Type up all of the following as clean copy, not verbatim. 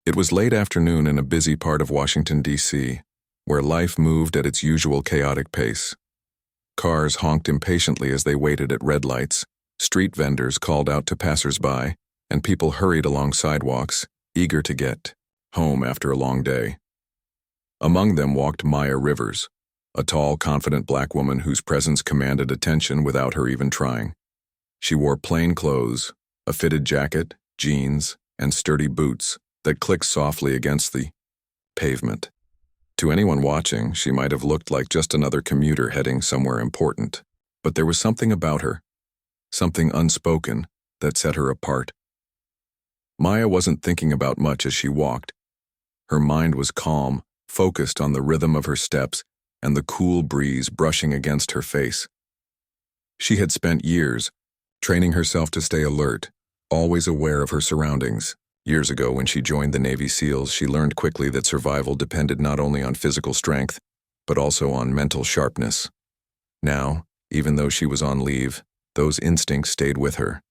It was late afternoon in a busy part of Washington, D.C., where life moved at its usual chaotic pace. Cars honked impatiently as they waited at red lights, street vendors called out to passers-by, and people hurried along sidewalks, eager to get home after a long day. Among them walked Maya Rivers, a tall, confident black woman whose presence commanded attention without her even trying. She wore plain clothes, a fitted jacket, jeans, and sturdy boots that clicked softly against the pavement. To anyone watching, she might have looked like just another commuter heading somewhere important, but there was something about her, something unspoken, that set her apart. Maya wasn't thinking about much as she walked. Her mind was calm, focused on the rhythm of her steps and the cool breeze brushing against her face. She had spent years training herself to stay alert, always aware of her surroundings. Years ago, when she joined the Navy SEALs, she learned quickly that survival depended not only on physical strength, but also on mental sharpness. Now, even though she was on leave, those instincts stayed with her.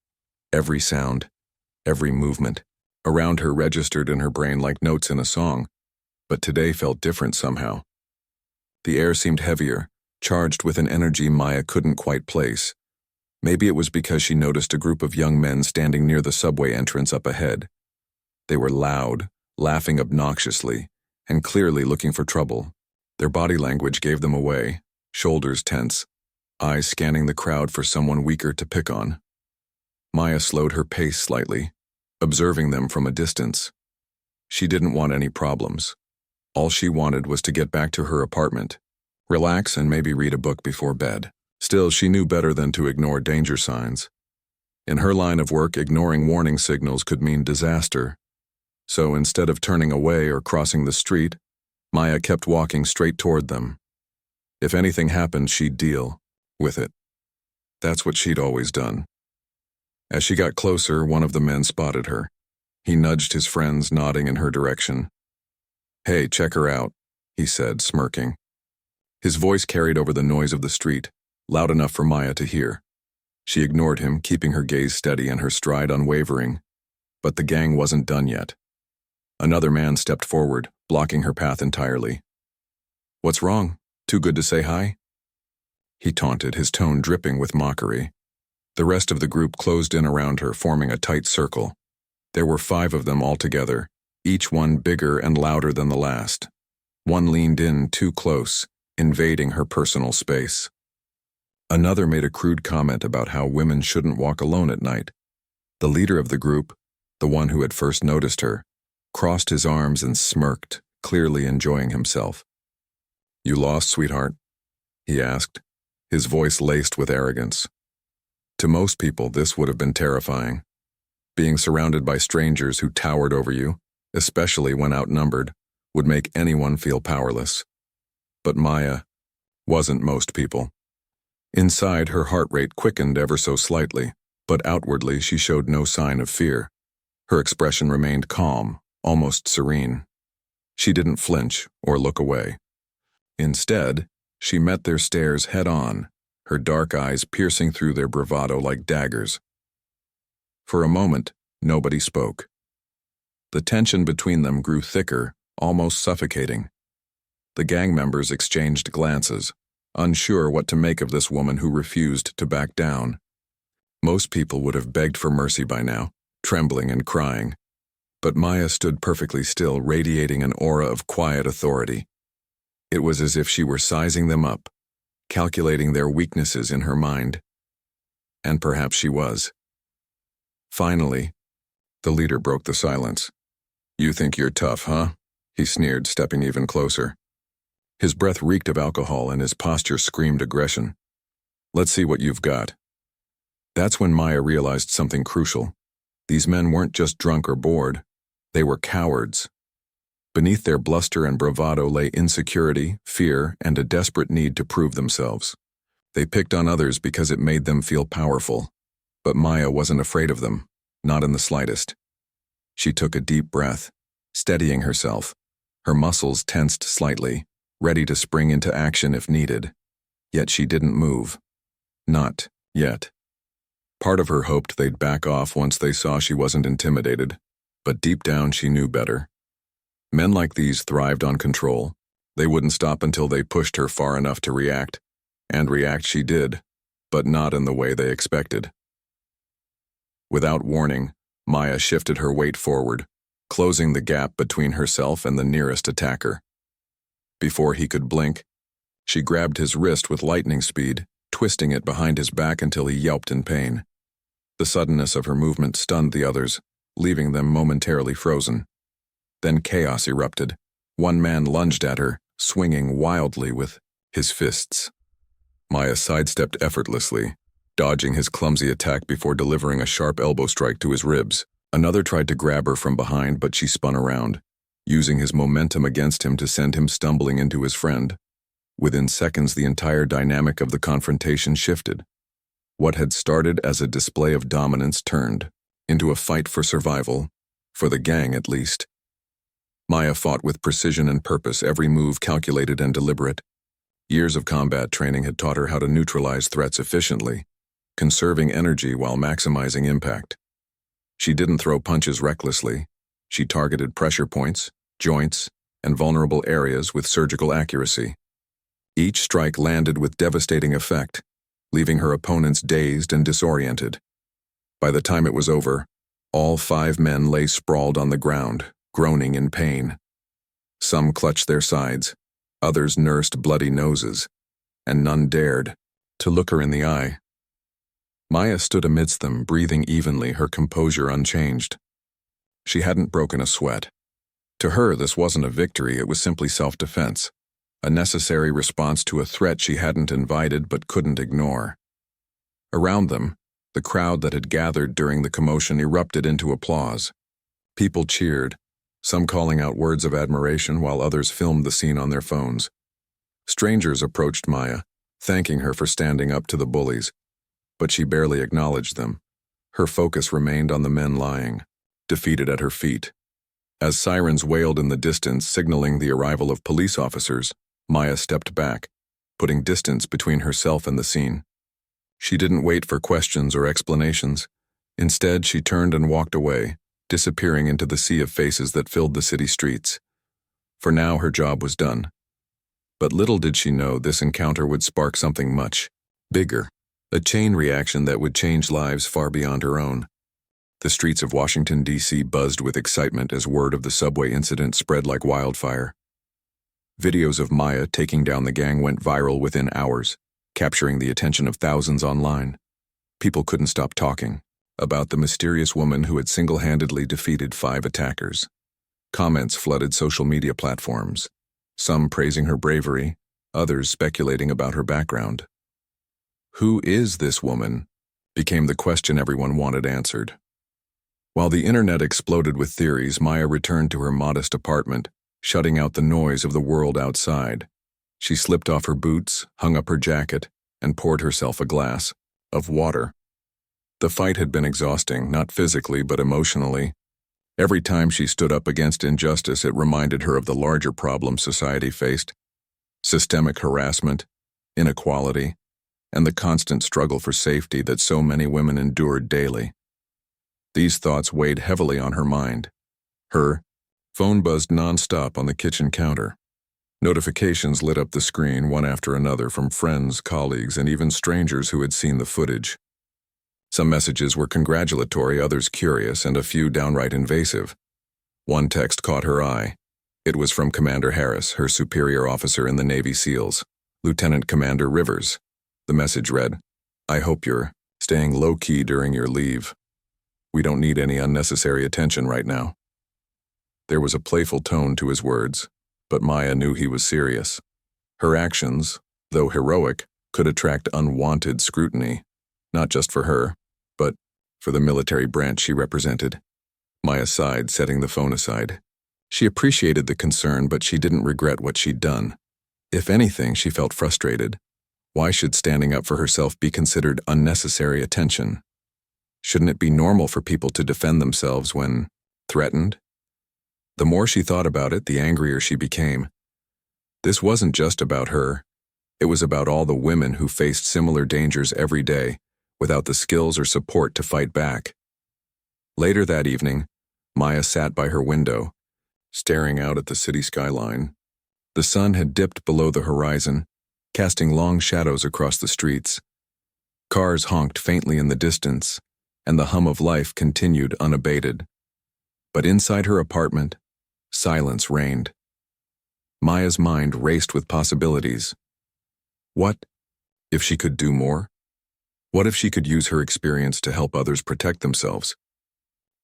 Every sound, every movement around her registered in her brain like notes in a song, but today felt different somehow. The air seemed heavier, charged with an energy Maya couldn't quite place. Maybe it was because she noticed a group of young men standing near the subway entrance up ahead. They were loud, laughing obnoxiously, and clearly looking for trouble. Their body language gave them away, shoulders tense, eyes scanning the crowd for someone weaker to pick on. Maya slowed her pace slightly, observing them from a distance. She didn't want any problems. All she wanted was to get back to her apartment, relax, and maybe read a book before bed. Still, she knew better than to ignore danger signs. In her line of work, ignoring warning signals could mean disaster. So instead of turning away or crossing the street, Maya kept walking straight toward them. If anything happened, she'd deal with it. That's what she'd always done. As she got closer, one of the men spotted her. He nudged his friends, nodding in her direction. "Hey, check her out," he said, smirking. His voice carried over the noise of the street, loud enough for Maya to hear. She ignored him, keeping her gaze steady and her stride unwavering. But the gang wasn't done yet. Another man stepped forward, blocking her path entirely. "What's wrong? Too good to say hi?" he taunted, his tone dripping with mockery. The rest of the group closed in around her, forming a tight circle. There were 5 of them altogether, each one bigger and louder than the last. One leaned in too close, invading her personal space. Another made a crude comment about how women shouldn't walk alone at night. The leader of the group, the one who had first noticed her, crossed his arms and smirked, clearly enjoying himself. "You lost, sweetheart?" he asked, his voice laced with arrogance. To most people, this would have been terrifying. Being surrounded by strangers who towered over you, especially when outnumbered, would make anyone feel powerless. But Maya wasn't most people. Inside, her heart rate quickened ever so slightly, but outwardly she showed no sign of fear. Her expression remained calm, almost serene. She didn't flinch or look away. Instead, she met their stares head-on, her dark eyes piercing through their bravado like daggers. For a moment, nobody spoke. The tension between them grew thicker, almost suffocating. The gang members exchanged glances, unsure what to make of this woman who refused to back down. Most people would have begged for mercy by now, trembling and crying. But Maya stood perfectly still, radiating an aura of quiet authority. It was as if she were sizing them up, calculating their weaknesses in her mind. And perhaps she was. Finally, the leader broke the silence. "You think you're tough, huh?" he sneered, stepping even closer. His breath reeked of alcohol and his posture screamed aggression. "Let's see what you've got." That's when Maya realized something crucial. These men weren't just drunk or bored. They were cowards. Beneath their bluster and bravado lay insecurity, fear, and a desperate need to prove themselves. They picked on others because it made them feel powerful. But Maya wasn't afraid of them, not in the slightest. She took a deep breath, steadying herself, her muscles tensed slightly, ready to spring into action if needed. Yet she didn't move. Not yet. Part of her hoped they'd back off once they saw she wasn't intimidated, but deep down she knew better. Men like these thrived on control. They wouldn't stop until they pushed her far enough to react. And react she did, but not in the way they expected. Without warning, Maya shifted her weight forward, closing the gap between herself and the nearest attacker. Before he could blink, she grabbed his wrist with lightning speed, twisting it behind his back until he yelped in pain. The suddenness of her movement stunned the others, leaving them momentarily frozen. Then chaos erupted. One man lunged at her, swinging wildly with his fists. Maya sidestepped effortlessly, dodging his clumsy attack before delivering a sharp elbow strike to his ribs. Another tried to grab her from behind, but she spun around, using his momentum against him to send him stumbling into his friend. Within seconds, the entire dynamic of the confrontation shifted. What had started as a display of dominance turned into a fight for survival, for the gang at least. Maya fought with precision and purpose, every move calculated and deliberate. Years of combat training had taught her how to neutralize threats efficiently, conserving energy while maximizing impact. She didn't throw punches recklessly. She targeted pressure points, joints, and vulnerable areas with surgical accuracy. Each strike landed with devastating effect, leaving her opponents dazed and disoriented. By the time it was over, all 5 men lay sprawled on the ground, groaning in pain. Some clutched their sides, others nursed bloody noses, and none dared to look her in the eye. Maya stood amidst them, breathing evenly, her composure unchanged. She hadn't broken a sweat. To her, this wasn't a victory, it was simply self-defense, a necessary response to a threat she hadn't invited but couldn't ignore. Around them, the crowd that had gathered during the commotion erupted into applause. People cheered, some calling out words of admiration while others filmed the scene on their phones. Strangers approached Maya, thanking her for standing up to the bullies, but she barely acknowledged them. Her focus remained on the men lying, defeated at her feet. As sirens wailed in the distance, signaling the arrival of police officers, Maya stepped back, putting distance between herself and the scene. She didn't wait for questions or explanations. Instead, she turned and walked away, disappearing into the sea of faces that filled the city streets. For now, her job was done. But little did she know this encounter would spark something much bigger, a chain reaction that would change lives far beyond her own. The streets of Washington, D.C. buzzed with excitement as word of the subway incident spread like wildfire. Videos of Maya taking down the gang went viral within hours, capturing the attention of thousands online. People couldn't stop talking about the mysterious woman who had single-handedly defeated 5 attackers. Comments flooded social media platforms, some praising her bravery, others speculating about her background. Who is this woman? Became the question everyone wanted answered. While the internet exploded with theories, Maya returned to her modest apartment, shutting out the noise of the world outside. She slipped off her boots, hung up her jacket, and poured herself a glass of water. The fight had been exhausting, not physically but emotionally. Every time she stood up against injustice, it reminded her of the larger problems society faced: systemic harassment, inequality, and the constant struggle for safety that so many women endured daily. These thoughts weighed heavily on her mind. Her phone buzzed nonstop on the kitchen counter. Notifications lit up the screen one after another from friends, colleagues, and even strangers who had seen the footage. Some messages were congratulatory, others curious, and a few downright invasive. One text caught her eye. It was from Commander Harris, her superior officer in the Navy SEALs, Lieutenant Commander Rivers. The message read, "I hope you're staying low-key during your leave. We don't need any unnecessary attention right now." There was a playful tone to his words, but Maya knew he was serious. Her actions, though heroic, could attract unwanted scrutiny, not just for her, but for the military branch she represented. Maya sighed, setting the phone aside. She appreciated the concern, but she didn't regret what she'd done. If anything, she felt frustrated. Why should standing up for herself be considered unnecessary attention? Shouldn't it be normal for people to defend themselves when threatened? The more she thought about it, the angrier she became. This wasn't just about her. It was about all the women who faced similar dangers every day, without the skills or support to fight back. Later that evening, Maya sat by her window, staring out at the city skyline. The sun had dipped below the horizon, casting long shadows across the streets. Cars honked faintly in the distance, and the hum of life continued unabated. But inside her apartment, silence reigned. Maya's mind raced with possibilities. What if she could do more? What if she could use her experience to help others protect themselves?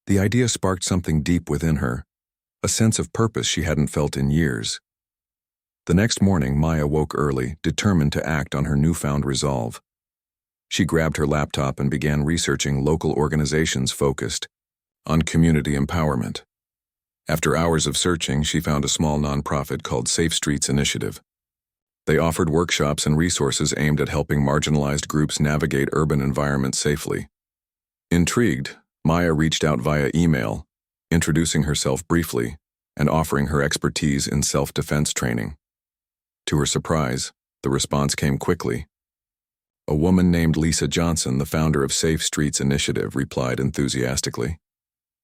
The idea sparked something deep within her, a sense of purpose she hadn't felt in years. The next morning, Maya woke early, determined to act on her newfound resolve. She grabbed her laptop and began researching local organizations focused on community empowerment. After hours of searching, she found a small nonprofit called Safe Streets Initiative. They offered workshops and resources aimed at helping marginalized groups navigate urban environments safely. Intrigued, Maya reached out via email, introducing herself briefly and offering her expertise in self-defense training. To her surprise, the response came quickly. A woman named Lisa Johnson, the founder of Safe Streets Initiative, replied enthusiastically.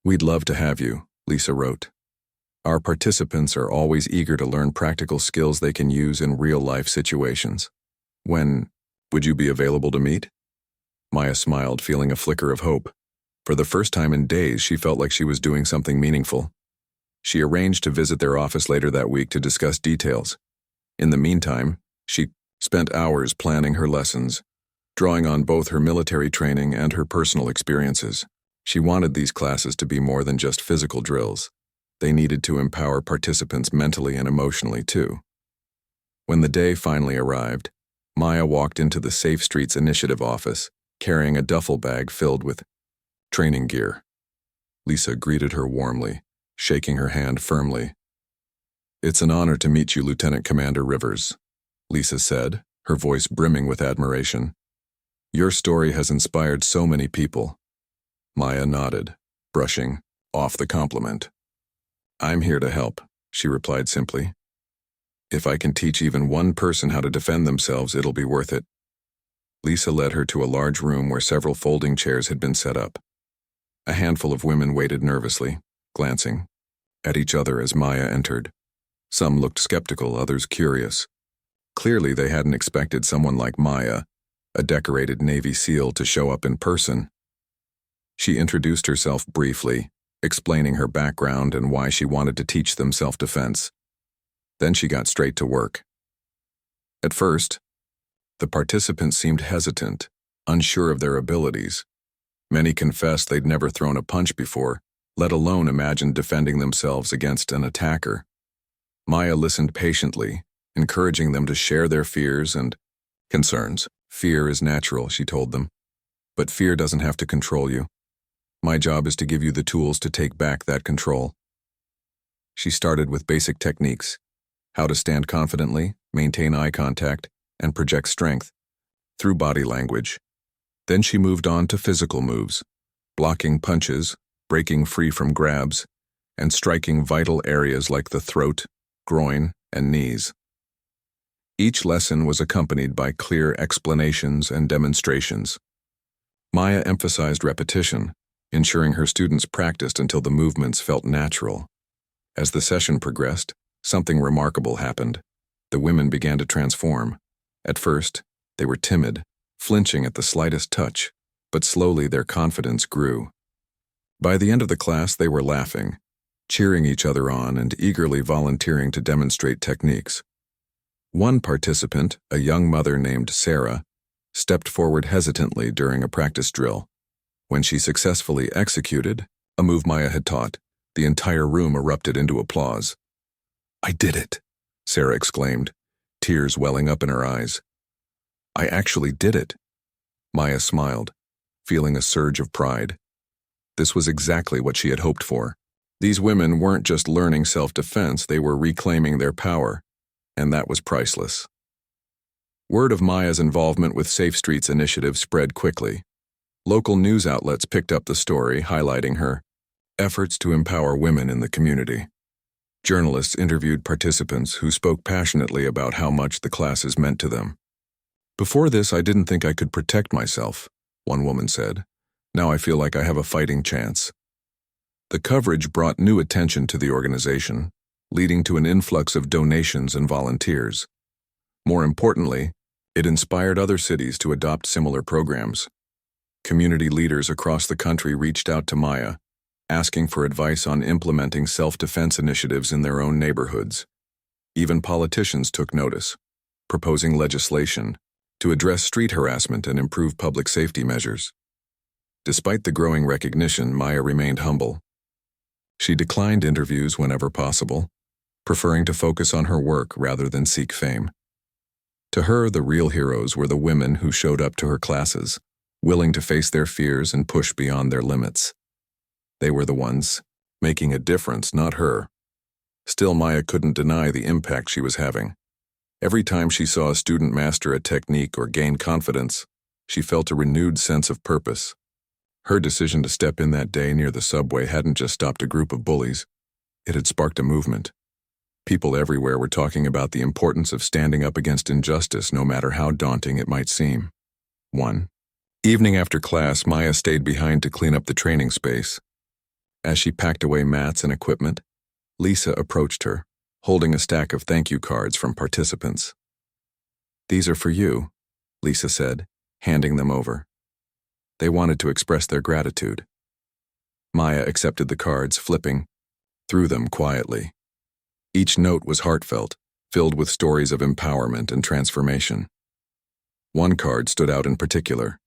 "We'd love to have you," Lisa wrote. "Our participants are always eager to learn practical skills they can use in real-life situations. When would you be available to meet?" Maya smiled, feeling a flicker of hope. For the first time in days, she felt like she was doing something meaningful. She arranged to visit their office later that week to discuss details. In the meantime, she spent hours planning her lessons, drawing on both her military training and her personal experiences. She wanted these classes to be more than just physical drills. They needed to empower participants mentally and emotionally too. When the day finally arrived, Maya walked into the Safe Streets Initiative office, carrying a duffel bag filled with training gear. Lisa greeted her warmly, shaking her hand firmly. "It's an honor to meet you, Lieutenant Commander Rivers," Lisa said, her voice brimming with admiration. "Your story has inspired so many people." Maya nodded, brushing off the compliment. "I'm here to help," she replied simply. "If I can teach even one person how to defend themselves, it'll be worth it." Lisa led her to a large room where several folding chairs had been set up. A handful of women waited nervously, glancing at each other as Maya entered. Some looked skeptical, others curious. Clearly, they hadn't expected someone like Maya, a decorated Navy SEAL, to show up in person. She introduced herself briefly, explaining her background and why she wanted to teach them self-defense. Then she got straight to work. At first, the participants seemed hesitant, unsure of their abilities. Many confessed they'd never thrown a punch before, let alone imagined defending themselves against an attacker. Maya listened patiently, encouraging them to share their fears and concerns. "Fear is natural," she told them, "but fear doesn't have to control you. My job is to give you the tools to take back that control." She started with basic techniques: how to stand confidently, maintain eye contact, and project strength through body language. Then she moved on to physical moves, blocking punches, breaking free from grabs, and striking vital areas like the throat, groin, and knees. Each lesson was accompanied by clear explanations and demonstrations. Maya emphasized repetition, ensuring her students practiced until the movements felt natural. As the session progressed, something remarkable happened. The women began to transform. At first, they were timid, flinching at the slightest touch, but slowly their confidence grew. By the end of the class, they were laughing, cheering each other on, and eagerly volunteering to demonstrate techniques. One participant, a young mother named Sarah, stepped forward hesitantly during a practice drill. When she successfully executed a move Maya had taught, the entire room erupted into applause. "I did it," Sarah exclaimed, tears welling up in her eyes. "I actually did it." Maya smiled, feeling a surge of pride. This was exactly what she had hoped for. These women weren't just learning self-defense, they were reclaiming their power, and that was priceless. Word of Maya's involvement with Safe Streets Initiative spread quickly. Local news outlets picked up the story, highlighting her efforts to empower women in the community. Journalists interviewed participants who spoke passionately about how much the classes meant to them. "Before this, I didn't think I could protect myself," one woman said. "Now I feel like I have a fighting chance." The coverage brought new attention to the organization, leading to an influx of donations and volunteers. More importantly, it inspired other cities to adopt similar programs. Community leaders across the country reached out to Maya, asking for advice on implementing self-defense initiatives in their own neighborhoods. Even politicians took notice, proposing legislation to address street harassment and improve public safety measures. Despite the growing recognition, Maya remained humble. She declined interviews whenever possible, preferring to focus on her work rather than seek fame. To her, the real heroes were the women who showed up to her classes, willing to face their fears and push beyond their limits. They were the ones making a difference, not her. Still, Maya couldn't deny the impact she was having. Every time she saw a student master a technique or gain confidence, she felt a renewed sense of purpose. Her decision to step in that day near the subway hadn't just stopped a group of bullies. It had sparked a movement. People everywhere were talking about the importance of standing up against injustice, no matter how daunting it might seem. One evening after class, Maya stayed behind to clean up the training space. As she packed away mats and equipment, Lisa approached her, holding a stack of thank you cards from participants. "These are for you," Lisa said, handing them over. They wanted to express their gratitude. Maya accepted the cards, flipping through them quietly. Each note was heartfelt, filled with stories of empowerment and transformation. One card stood out in particular.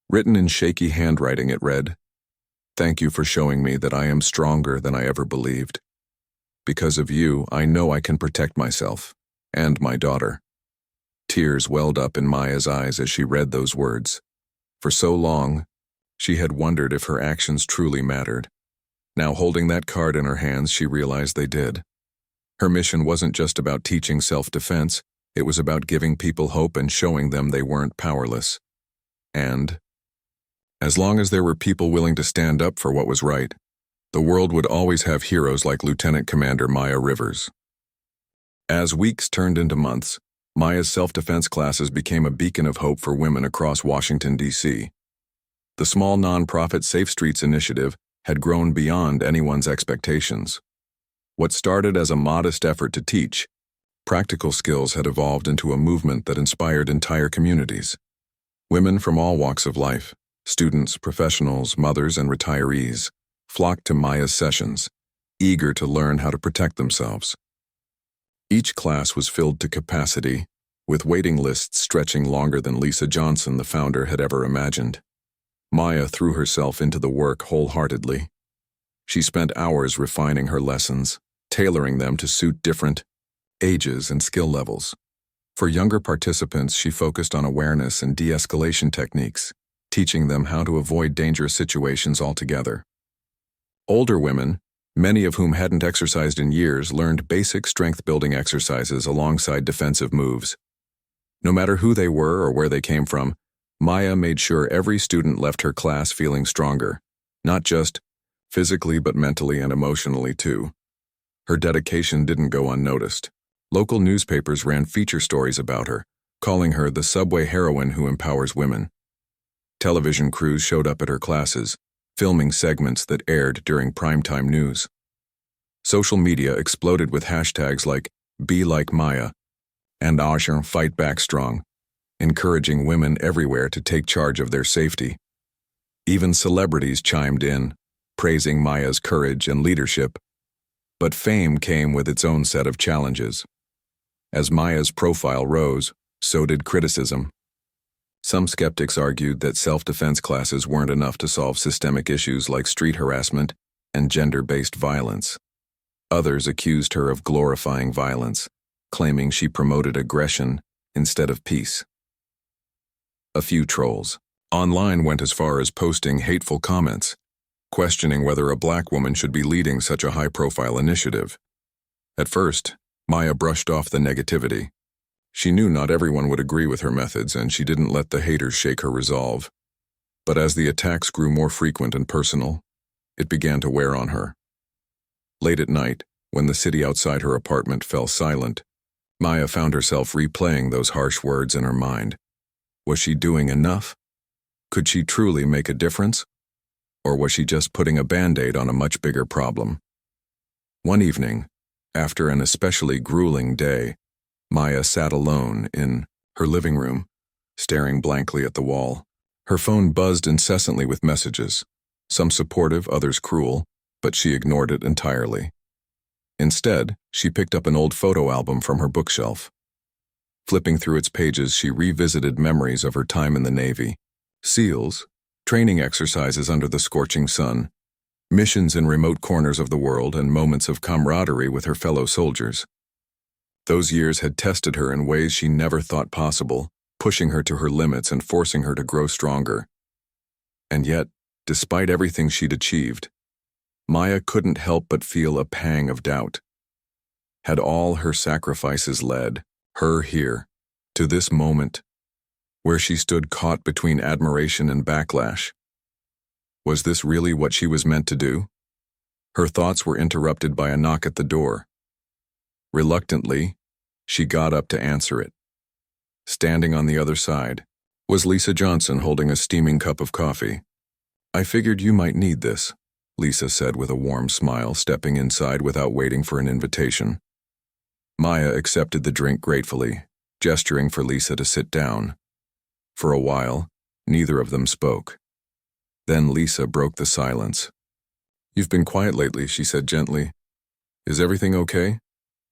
Written in shaky handwriting, it read, "Thank you for showing me that I am stronger than I ever believed. Because of you, I know I can protect myself and my daughter." Tears welled up in Maya's eyes as she read those words. For so long, she had wondered if her actions truly mattered. Now, holding that card in her hands, she realized they did. Her mission wasn't just about teaching self-defense, it was about giving people hope and showing them they weren't powerless. And, as long as there were people willing to stand up for what was right, the world would always have heroes like Lieutenant Commander Maya Rivers. As weeks turned into months, Maya's self-defense classes became a beacon of hope for women across Washington, D.C. The small nonprofit Safe Streets initiative had grown beyond anyone's expectations. What started as a modest effort to teach practical skills had evolved into a movement that inspired entire communities. Women from all walks of life, students, professionals, mothers, and retirees, flocked to Maya's sessions, eager to learn how to protect themselves. Each class was filled to capacity, with waiting lists stretching longer than Lisa Johnson, the founder, had ever imagined. Maya threw herself into the work wholeheartedly. She spent hours refining her lessons, tailoring them to suit different ages and skill levels. For younger participants, she focused on awareness and de-escalation techniques, teaching them how to avoid dangerous situations altogether. Older women, many of whom hadn't exercised in years, learned basic strength-building exercises alongside defensive moves. No matter who they were or where they came from, Maya made sure every student left her class feeling stronger, not just physically but mentally and emotionally too. Her dedication didn't go unnoticed. Local newspapers ran feature stories about her, calling her the subway heroine who empowers women. Television crews showed up at her classes, filming segments that aired during primetime news. Social media exploded with hashtags like "Be Like Maya" and "Asher Fight Back Strong," encouraging women everywhere to take charge of their safety. Even celebrities chimed in, praising Maya's courage and leadership. But fame came with its own set of challenges. As Maya's profile rose, so did criticism. Some skeptics argued that self-defense classes weren't enough to solve systemic issues like street harassment and gender-based violence. Others accused her of glorifying violence, claiming she promoted aggression instead of peace. A few trolls online went as far as posting hateful comments, questioning whether a black woman should be leading such a high-profile initiative. At first, Maya brushed off the negativity. She knew not everyone would agree with her methods, and she didn't let the haters shake her resolve. But as the attacks grew more frequent and personal, it began to wear on her. Late at night, when the city outside her apartment fell silent, Maya found herself replaying those harsh words in her mind. Was she doing enough? Could she truly make a difference? Or was she just putting a Band-Aid on a much bigger problem? One evening, After an especially grueling day, Maya sat alone in her living room, staring blankly at the wall. Her phone buzzed incessantly with messages, some supportive, others cruel, but she ignored it entirely. Instead, she picked up an old photo album from her bookshelf. Flipping through its pages, she revisited memories of her time in the Navy. SEALs, training exercises under the scorching sun, missions in remote corners of the world, and moments of camaraderie with her fellow soldiers. Those years had tested her in ways she never thought possible, pushing her to her limits and forcing her to grow stronger. And yet, despite everything she'd achieved, Maya couldn't help but feel a pang of doubt. Had all her sacrifices led her here, to this moment, where she stood caught between admiration and backlash? Was this really what she was meant to do? Her thoughts were interrupted by a knock at the door. Reluctantly, she got up to answer it. Standing on the other side was Lisa Johnson holding a steaming cup of coffee. "I figured you might need this," Lisa said with a warm smile, stepping inside without waiting for an invitation. Maya accepted the drink gratefully, gesturing for Lisa to sit down. For a while, neither of them spoke. Then Lisa broke the silence. "You've been quiet lately," she said gently. "Is everything okay?"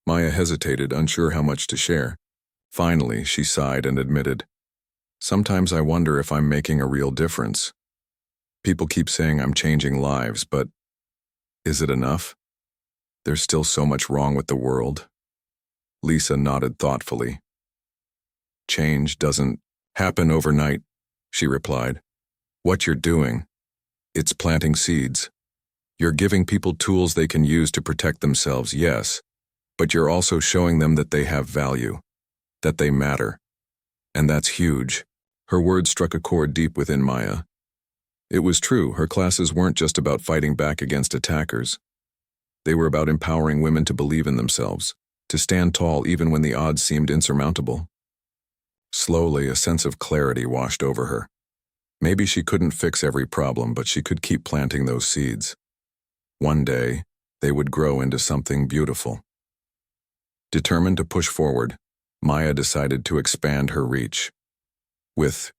Maya hesitated, unsure how much to share. Finally, she sighed and admitted, "Sometimes I wonder if I'm making a real difference. People keep saying I'm changing lives, but is it enough? There's still so much wrong with the world." Lisa nodded thoughtfully. "Change doesn't happen overnight," she replied. "What you're doing, it's planting seeds. You're giving people tools they can use to protect themselves, yes, but you're also showing them that they have value, that they matter. And that's huge." Her words struck a chord deep within Maya. It was true, her classes weren't just about fighting back against attackers. They were about empowering women to believe in themselves, to stand tall even when the odds seemed insurmountable. Slowly, a sense of clarity washed over her. Maybe she couldn't fix every problem, but she could keep planting those seeds. One day, they would grow into something beautiful. Determined to push forward, Maya decided to expand her reach. With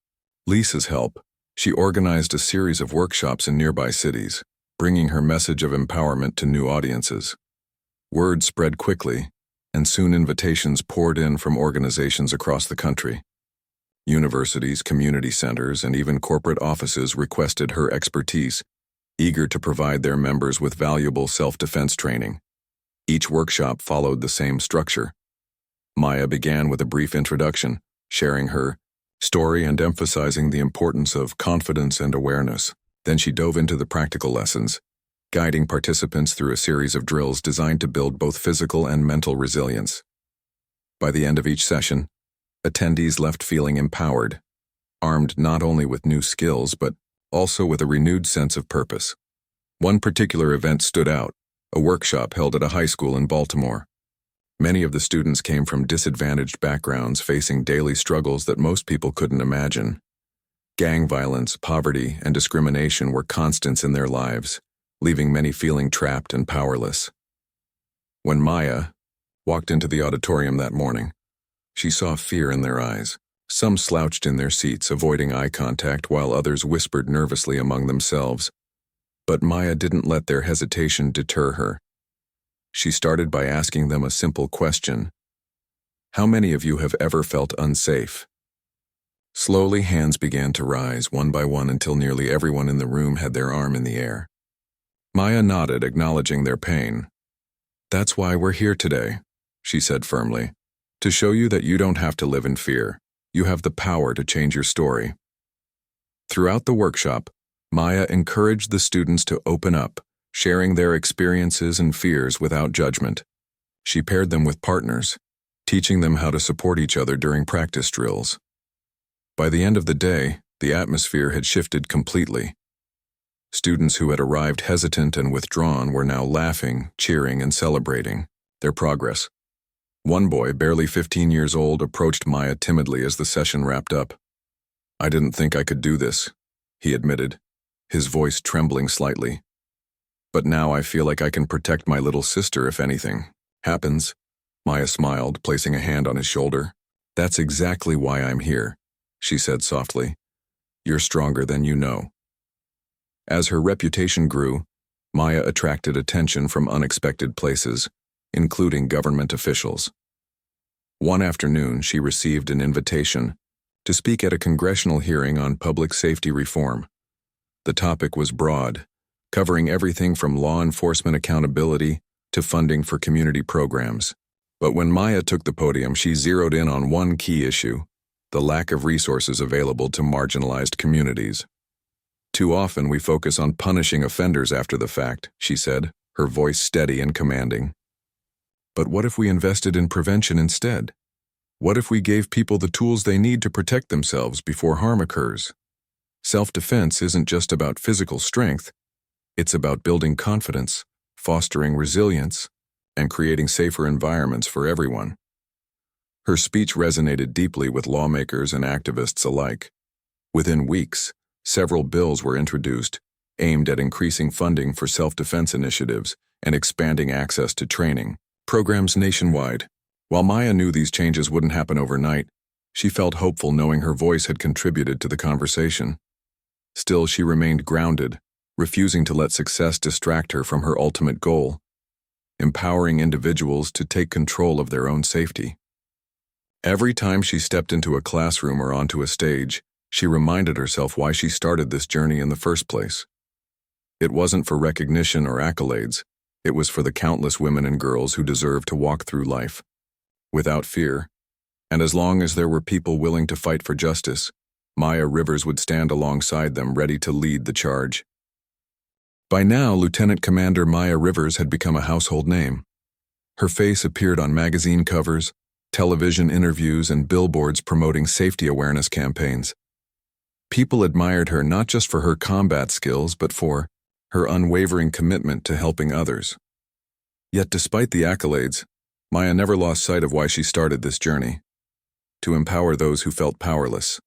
Lisa's help, she organized a series of workshops in nearby cities, bringing her message of empowerment to new audiences. Word spread quickly, and soon invitations poured in from organizations across the country. Universities, community centers, and even corporate offices requested her expertise, eager to provide their members with valuable self-defense training. Each workshop followed the same structure. Maya began with a brief introduction, sharing her story and emphasizing the importance of confidence and awareness. Then she dove into the practical lessons, guiding participants through a series of drills designed to build both physical and mental resilience. By the end of each session, attendees left feeling empowered, armed not only with new skills but also with a renewed sense of purpose. One particular event stood out, a workshop held at a high school in Baltimore. Many of the students came from disadvantaged backgrounds, facing daily struggles that most people couldn't imagine. Gang violence, poverty, and discrimination were constants in their lives, leaving many feeling trapped and powerless. When Maya walked into the auditorium that morning, she saw fear in their eyes. Some slouched in their seats, avoiding eye contact, while others whispered nervously among themselves. But Maya didn't let their hesitation deter her. She started by asking them a simple question. "How many of you have ever felt unsafe?" Slowly, hands began to rise, one by one, until nearly everyone in the room had their arm in the air. Maya nodded, acknowledging their pain. "That's why we're here today," she said firmly, "to show you that you don't have to live in fear. You have the power to change your story." Throughout the workshop, Maya encouraged the students to open up, sharing their experiences and fears without judgment. She paired them with partners, teaching them how to support each other during practice drills. By the end of the day, the atmosphere had shifted completely. Students who had arrived hesitant and withdrawn were now laughing, cheering, and celebrating their progress. One boy, barely 15 years old, approached Maya timidly as the session wrapped up. "I didn't think I could do this," he admitted, his voice trembling slightly. "But now I feel like I can protect my little sister if anything Happens, Maya smiled, placing a hand on his shoulder. That's exactly why I'm here, she said softly. You're stronger than you know. As her reputation grew, Maya attracted attention from unexpected places, including government officials. One afternoon, she received an invitation to speak at a congressional hearing on public safety reform. The topic was broad, covering everything from law enforcement accountability to funding for community programs. But when Maya took the podium, she zeroed in on one key issue: the lack of resources available to marginalized communities. Too often we focus on punishing offenders after the fact, she said, her voice steady and commanding. But what if we invested in prevention instead? What if we gave people the tools they need to protect themselves before harm occurs? Self-defense isn't just about physical strength. It's about building confidence, fostering resilience, and creating safer environments for everyone. Her speech resonated deeply with lawmakers and activists alike. Within weeks, several bills were introduced aimed at increasing funding for self-defense initiatives and expanding access to training programs nationwide. While Maya knew these changes wouldn't happen overnight, she felt hopeful knowing her voice had contributed to the conversation. Still, she remained grounded, refusing to let success distract her from her ultimate goal: empowering individuals to take control of their own safety. Every time she stepped into a classroom or onto a stage, she reminded herself why she started this journey in the first place. It wasn't for recognition or accolades. It was for the countless women and girls who deserve to walk through life without fear. And as long as there were people willing to fight for justice, Maya Rivers would stand alongside them, ready to lead the charge. By now, Lieutenant Commander Maya Rivers had become a household name. Her face appeared on magazine covers, television interviews, and billboards promoting safety awareness campaigns. People admired her not just for her combat skills, but for her unwavering commitment to helping others. Yet despite the accolades, Maya never lost sight of why she started this journey: to empower those who felt powerless.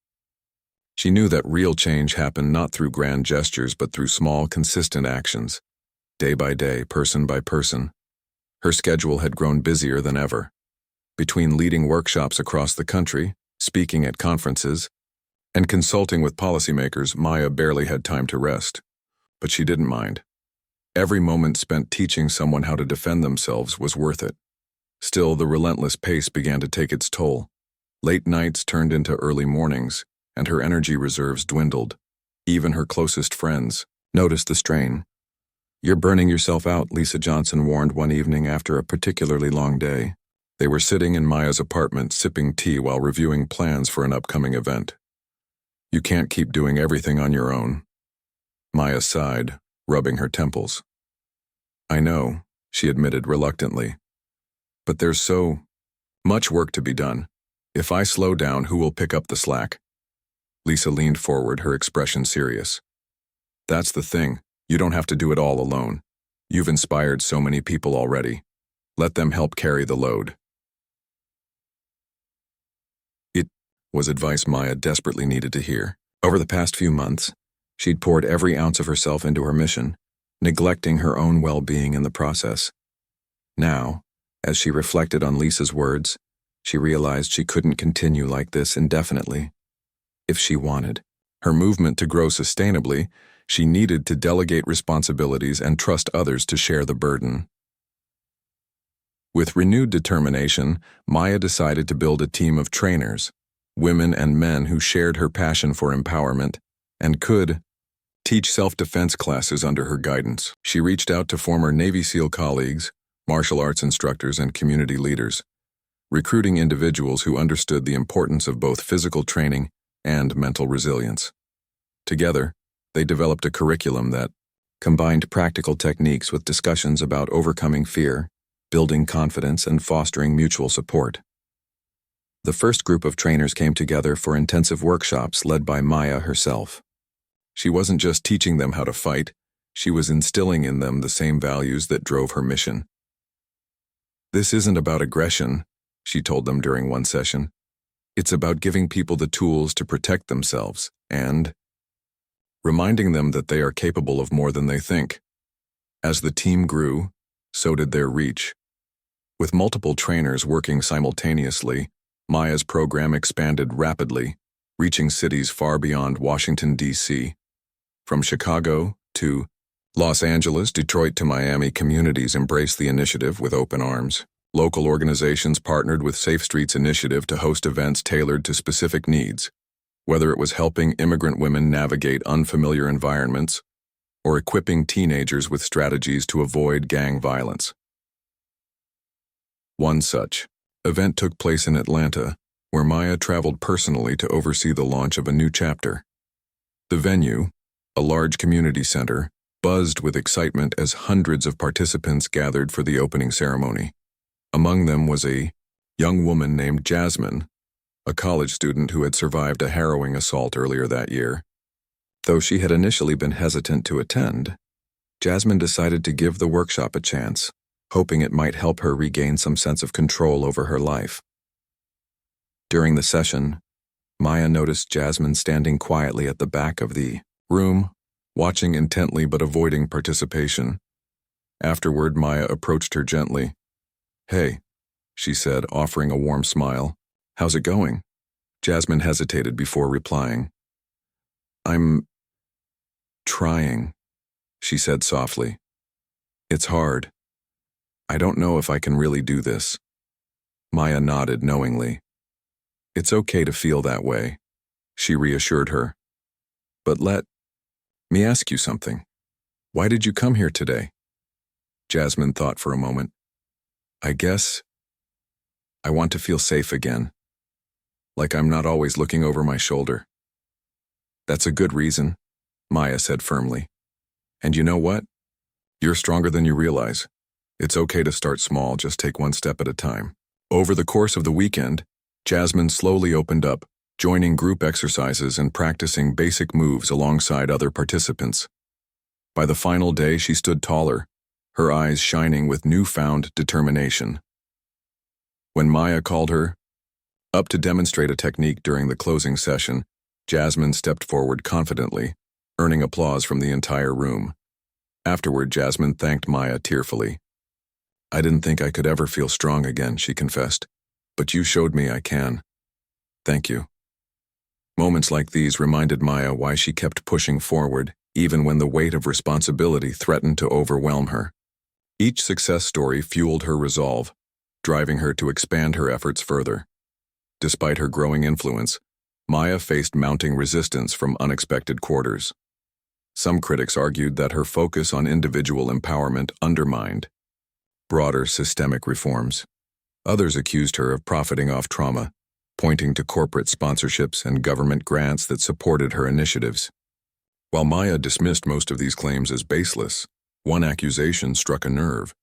She knew that real change happened not through grand gestures, but through small, consistent actions, day by day, person by person. Her schedule had grown busier than ever. Between leading workshops across the country, speaking at conferences, and consulting with policymakers, Maya barely had time to rest. But she didn't mind. Every moment spent teaching someone how to defend themselves was worth it. Still, the relentless pace began to take its toll. Late nights turned into early mornings, and her energy reserves dwindled. Even her closest friends noticed the strain. "You're burning yourself out," Lisa Johnson warned one evening after a particularly long day. They were sitting in Maya's apartment, sipping tea while reviewing plans for an upcoming event. "You can't keep doing everything on your own." Maya sighed, rubbing her temples. "I know," she admitted reluctantly. "But there's so much work to be done. If I slow down, who will pick up the slack?" Lisa leaned forward, her expression serious. "That's the thing. You don't have to do it all alone. You've inspired so many people already. Let them help carry the load." It was advice Maya desperately needed to hear. Over the past few months, she'd poured every ounce of herself into her mission, neglecting her own well-being in the process. Now, as she reflected on Lisa's words, she realized she couldn't continue like this indefinitely. If she wanted her movement to grow sustainably, she needed to delegate responsibilities and trust others to share the burden. With renewed determination, Maya decided to build a team of trainers, women and men who shared her passion for empowerment and could teach self-defense classes under her guidance. She reached out to former Navy SEAL colleagues, martial arts instructors, and community leaders, recruiting individuals who understood the importance of both physical training and mental resilience. Together, they developed a curriculum that combined practical techniques with discussions about overcoming fear, building confidence, and fostering mutual support. The first group of trainers came together for intensive workshops led by Maya herself. She wasn't just teaching them how to fight, she was instilling in them the same values that drove her mission. "This isn't about aggression," she told them during one session. "It's about giving people the tools to protect themselves and reminding them that they are capable of more than they think." As the team grew, so did their reach. With multiple trainers working simultaneously, Maya's program expanded rapidly, reaching cities far beyond Washington, D.C. From Chicago to Los Angeles, Detroit to Miami, communities embraced the initiative with open arms. Local organizations partnered with Safe Streets Initiative to host events tailored to specific needs, whether it was helping immigrant women navigate unfamiliar environments or equipping teenagers with strategies to avoid gang violence. One such event took place in Atlanta, where Maya traveled personally to oversee the launch of a new chapter. The venue, a large community center, buzzed with excitement as hundreds of participants gathered for the opening ceremony. Among them was a young woman named Jasmine, a college student who had survived a harrowing assault earlier that year. Though she had initially been hesitant to attend, Jasmine decided to give the workshop a chance, hoping it might help her regain some sense of control over her life. During the session, Maya noticed Jasmine standing quietly at the back of the room, watching intently but avoiding participation. Afterward, Maya approached her gently. "Hey," she said, offering a warm smile. "How's it going?" Jasmine hesitated before replying. "I'm trying," she said softly. "It's hard. I don't know if I can really do this." Maya nodded knowingly. "It's okay to feel that way," she reassured her. "But let me ask you something. Why did you come here today?" Jasmine thought for a moment. "I guess I want to feel safe again, like I'm not always looking over my shoulder." "That's a good reason," Maya said firmly. "And you know what? You're stronger than you realize. It's okay to start small, just take one step at a time." Over the course of the weekend, Jasmine slowly opened up, joining group exercises and practicing basic moves alongside other participants. By the final day, she stood taller, her eyes shining with newfound determination. When Maya called her up to demonstrate a technique during the closing session, Jasmine stepped forward confidently, earning applause from the entire room. Afterward, Jasmine thanked Maya tearfully. "I didn't think I could ever feel strong again," she confessed, "but you showed me I can. Thank you." Moments like these reminded Maya why she kept pushing forward, even when the weight of responsibility threatened to overwhelm her. Each success story fueled her resolve, driving her to expand her efforts further. Despite her growing influence, Maya faced mounting resistance from unexpected quarters. Some critics argued that her focus on individual empowerment undermined broader systemic reforms. Others accused her of profiting off trauma, pointing to corporate sponsorships and government grants that supported her initiatives. While Maya dismissed most of these claims as baseless, one accusation struck a nerve: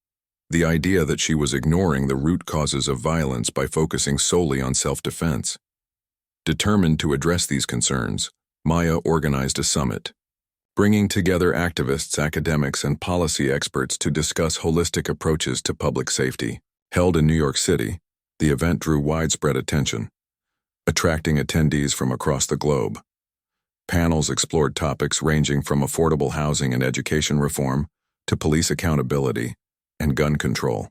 the idea that she was ignoring the root causes of violence by focusing solely on self-defense. Determined to address these concerns, Maya organized a summit, bringing together activists, academics, and policy experts to discuss holistic approaches to public safety. Held in New York City, the event drew widespread attention, attracting attendees from across the globe. Panels explored topics ranging from affordable housing and education reform to police accountability and gun control.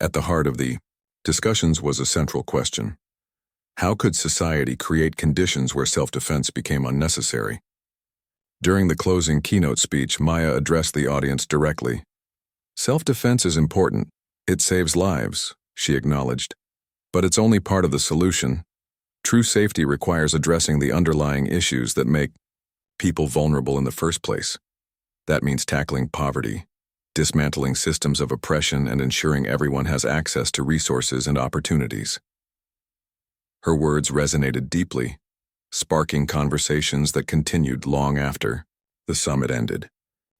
At the heart of the discussions was a central question: how could society create conditions where self-defense became unnecessary? During the closing keynote speech, Maya addressed the audience directly. "Self-defense is important. It saves lives," she acknowledged. "But it's only part of the solution. True safety requires addressing the underlying issues that make people vulnerable in the first place. That means tackling poverty, dismantling systems of oppression, and ensuring everyone has access to resources and opportunities." Her words resonated deeply, sparking conversations that continued long after the summit ended.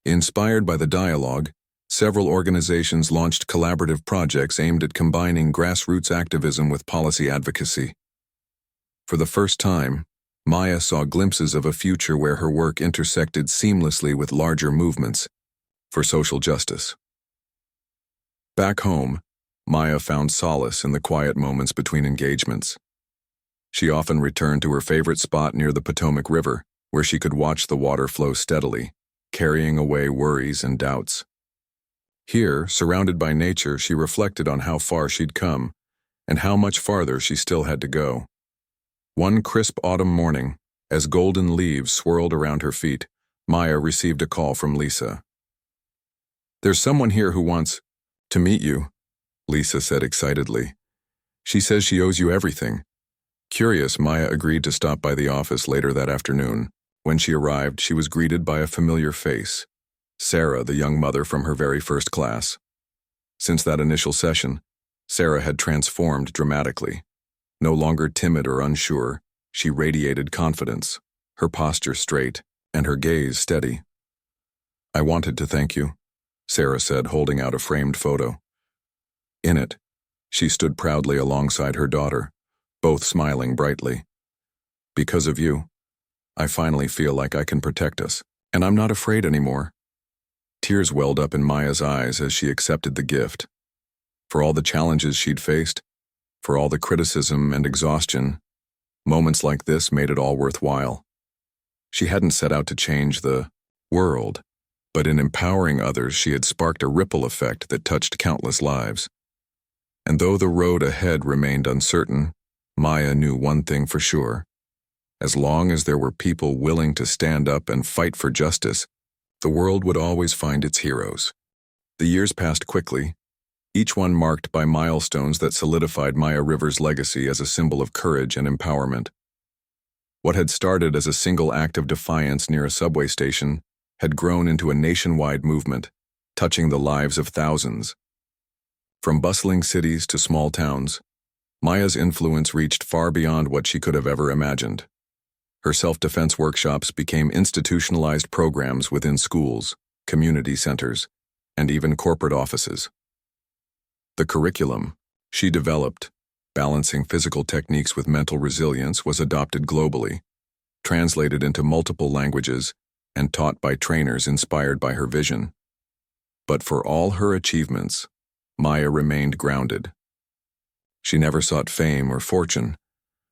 Inspired by the dialogue, several organizations launched collaborative projects aimed at combining grassroots activism with policy advocacy. For the first time, Maya saw glimpses of a future where her work intersected seamlessly with larger movements for social justice. Back home, Maya found solace in the quiet moments between engagements. She often returned to her favorite spot near the Potomac River, where she could watch the water flow steadily, carrying away worries and doubts. Here, surrounded by nature, she reflected on how far she'd come, and how much farther she still had to go. One crisp autumn morning, as golden leaves swirled around her feet, Maya received a call from Lisa. "There's someone here who wants to meet you," Lisa said excitedly. "She says she owes you everything." Curious, Maya agreed to stop by the office later that afternoon. When she arrived, she was greeted by a familiar face, Sarah, the young mother from her very first class. Since that initial session, Sarah had transformed dramatically. No longer timid or unsure, she radiated confidence, her posture straight, and her gaze steady. "I wanted to thank you," Sarah said, holding out a framed photo. In it, she stood proudly alongside her daughter, both smiling brightly. "Because of you, I finally feel like I can protect us, and I'm not afraid anymore." Tears welled up in Maya's eyes as she accepted the gift. For all the challenges she'd faced, for all the criticism and exhaustion, moments like this made it all worthwhile. She hadn't set out to change the world, but in empowering others she had sparked a ripple effect that touched countless lives. And though the road ahead remained uncertain, Maya knew one thing for sure. As long as there were people willing to stand up and fight for justice, the world would always find its heroes. The years passed quickly, each one marked by milestones that solidified Maya River's legacy as a symbol of courage and empowerment. What had started as a single act of defiance near a subway station had grown into a nationwide movement, touching the lives of thousands. From bustling cities to small towns, Maya's influence reached far beyond what she could have ever imagined. Her self-defense workshops became institutionalized programs within schools, community centers, and even corporate offices. The curriculum she developed, balancing physical techniques with mental resilience, was adopted globally, translated into multiple languages, and taught by trainers inspired by her vision. But for all her achievements, Maya remained grounded. She never sought fame or fortune.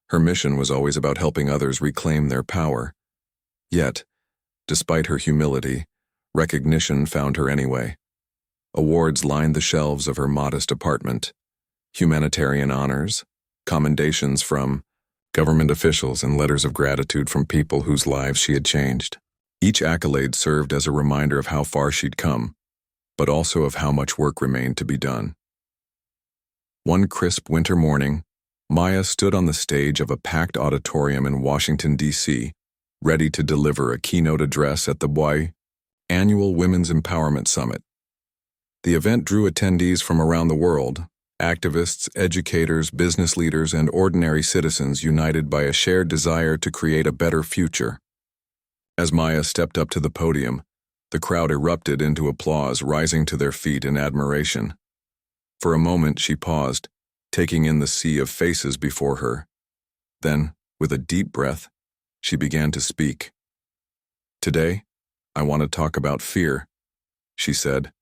Her mission was always about helping others reclaim their power. Yet, despite her humility, recognition found her anyway. Awards lined the shelves of her modest apartment. Humanitarian honors, commendations from government officials, and letters of gratitude from people whose lives she had changed. Each accolade served as a reminder of how far she'd come, but also of how much work remained to be done. One crisp winter morning, Maya stood on the stage of a packed auditorium in Washington, D.C., ready to deliver a keynote address at the WY Annual Women's Empowerment Summit. The event drew attendees from around the world, activists, educators, business leaders, and ordinary citizens united by a shared desire to create a better future. As Maya stepped up to the podium, the crowd erupted into applause, rising to their feet in admiration. For a moment she paused, taking in the sea of faces before her. Then, with a deep breath, she began to speak. "Today, I want to talk about fear," she said,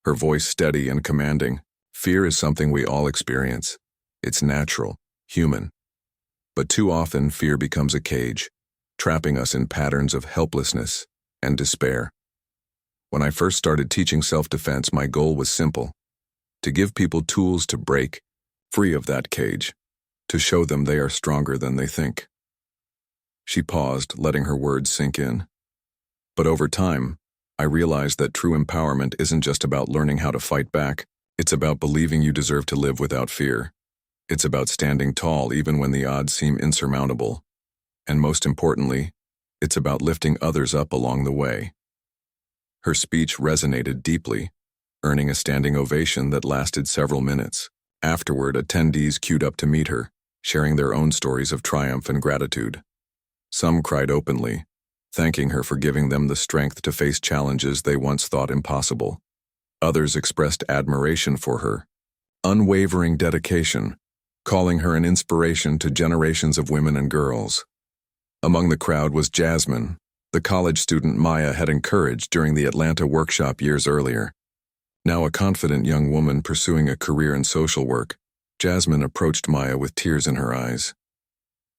her voice steady and commanding. "Fear is something we all experience. It's natural, human. But too often, fear becomes a cage, trapping us in patterns of helplessness and despair. When I first started teaching self-defense, my goal was simple: to give people tools to break free of that cage, to show them they are stronger than they think." She paused, letting her words sink in. "But over time, I realized that true empowerment isn't just about learning how to fight back. It's about believing you deserve to live without fear. It's about standing tall even when the odds seem insurmountable. And most importantly, it's about lifting others up along the way." Her speech resonated deeply, earning a standing ovation that lasted several minutes. Afterward, attendees queued up to meet her, sharing their own stories of triumph and gratitude. Some cried openly, thanking her for giving them the strength to face challenges they once thought impossible. Others expressed admiration for her unwavering dedication, calling her an inspiration to generations of women and girls. Among the crowd was Jasmine, the college student Maya had encouraged during the Atlanta workshop years earlier. Now a confident young woman pursuing a career in social work, Jasmine approached Maya with tears in her eyes.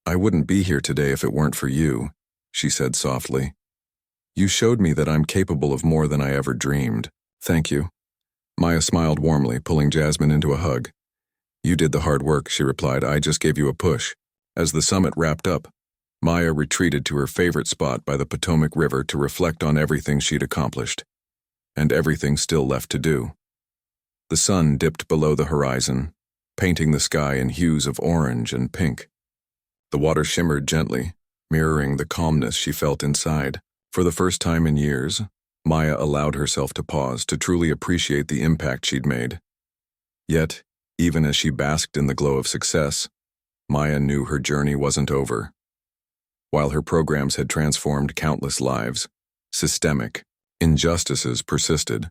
"I wouldn't be here today if it weren't for you," she said softly. "You showed me that I'm capable of more than I ever dreamed. Thank you." Maya smiled warmly, pulling Jasmine into a hug. "You did the hard work," she replied. "I just gave you a push." As the summit wrapped up, Maya retreated to her favorite spot by the Potomac River to reflect on everything she'd accomplished, and everything still left to do. The sun dipped below the horizon, painting the sky in hues of orange and pink. The water shimmered gently, mirroring the calmness she felt inside. For the first time in years, Maya allowed herself to pause to truly appreciate the impact she'd made. Yet, even as she basked in the glow of success, Maya knew her journey wasn't over. While her programs had transformed countless lives, systemic injustices persisted.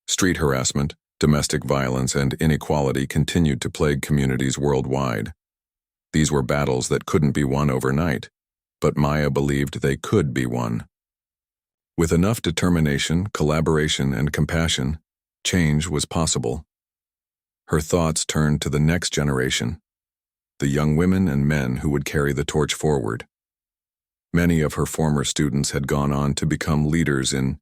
Street harassment, domestic violence, and inequality continued to plague communities worldwide. These were battles that couldn't be won overnight, but Maya believed they could be won. With enough determination, collaboration, and compassion, change was possible. Her thoughts turned to the next generation, the young women and men who would carry the torch forward. Many of her former students had gone on to become leaders in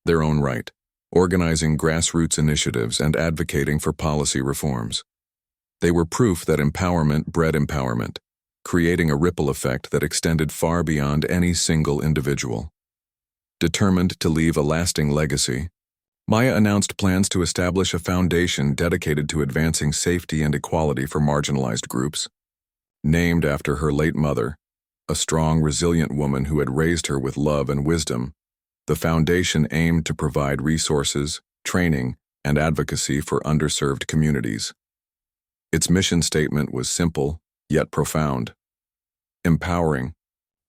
their own right, organizing grassroots initiatives and advocating for policy reforms. They were proof that empowerment bred empowerment, creating a ripple effect that extended far beyond any single individual. Determined to leave a lasting legacy, Maya announced plans to establish a foundation dedicated to advancing safety and equality for marginalized groups. Named after her late mother, a strong, resilient woman who had raised her with love and wisdom, the foundation aimed to provide resources, training, and advocacy for underserved communities. Its mission statement was simple, yet profound: empowering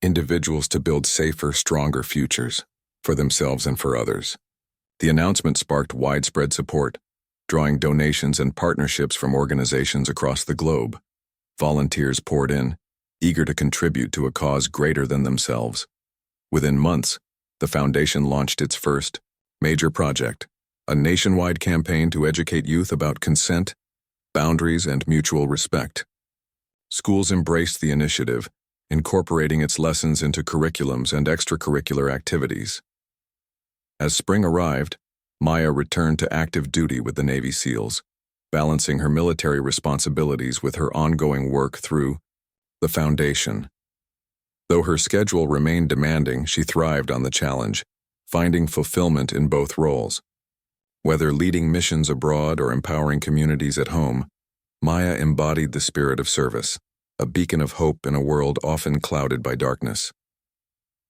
individuals to build safer, stronger futures for themselves and for others. The announcement sparked widespread support, drawing donations and partnerships from organizations across the globe. Volunteers poured in, eager to contribute to a cause greater than themselves. Within months, the foundation launched its first major project, a nationwide campaign to educate youth about consent, boundaries, and mutual respect. Schools embraced the initiative, incorporating its lessons into curriculums and extracurricular activities. As spring arrived, Maya returned to active duty with the Navy SEALs, balancing her military responsibilities with her ongoing work through the foundation. Though her schedule remained demanding, she thrived on the challenge, finding fulfillment in both roles. Whether leading missions abroad or empowering communities at home, Maya embodied the spirit of service, a beacon of hope in a world often clouded by darkness.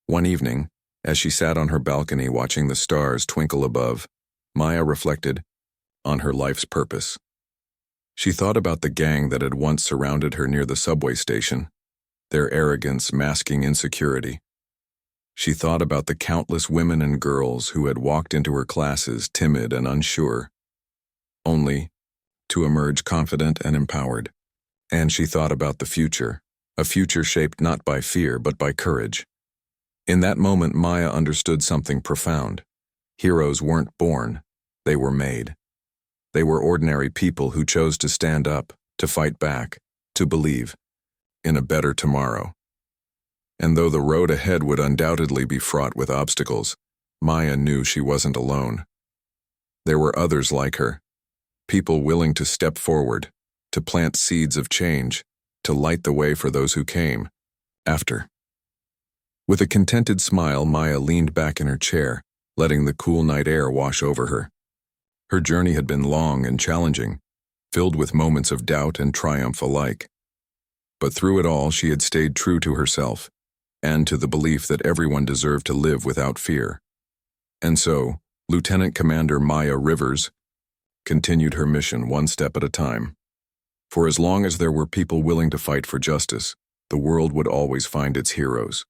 One evening, as she sat on her balcony watching the stars twinkle above, Maya reflected on her life's purpose. She thought about the gang that had once surrounded her near the subway station, their arrogance masking insecurity. She thought about the countless women and girls who had walked into her classes timid and unsure, only to emerge confident and empowered. And she thought about the future, a future shaped not by fear but by courage. In that moment, Maya understood something profound. Heroes weren't born, they were made. They were ordinary people who chose to stand up, to fight back, to believe in a better tomorrow. And though the road ahead would undoubtedly be fraught with obstacles, Maya knew she wasn't alone. There were others like her, people willing to step forward, to plant seeds of change, to light the way for those who came after. With a contented smile, Maya leaned back in her chair, letting the cool night air wash over her. Her journey had been long and challenging, filled with moments of doubt and triumph alike. But through it all, she had stayed true to herself, and to the belief that everyone deserved to live without fear. And so, Lieutenant Commander Maya Rivers continued her mission one step at a time. For as long as there were people willing to fight for justice, the world would always find its heroes.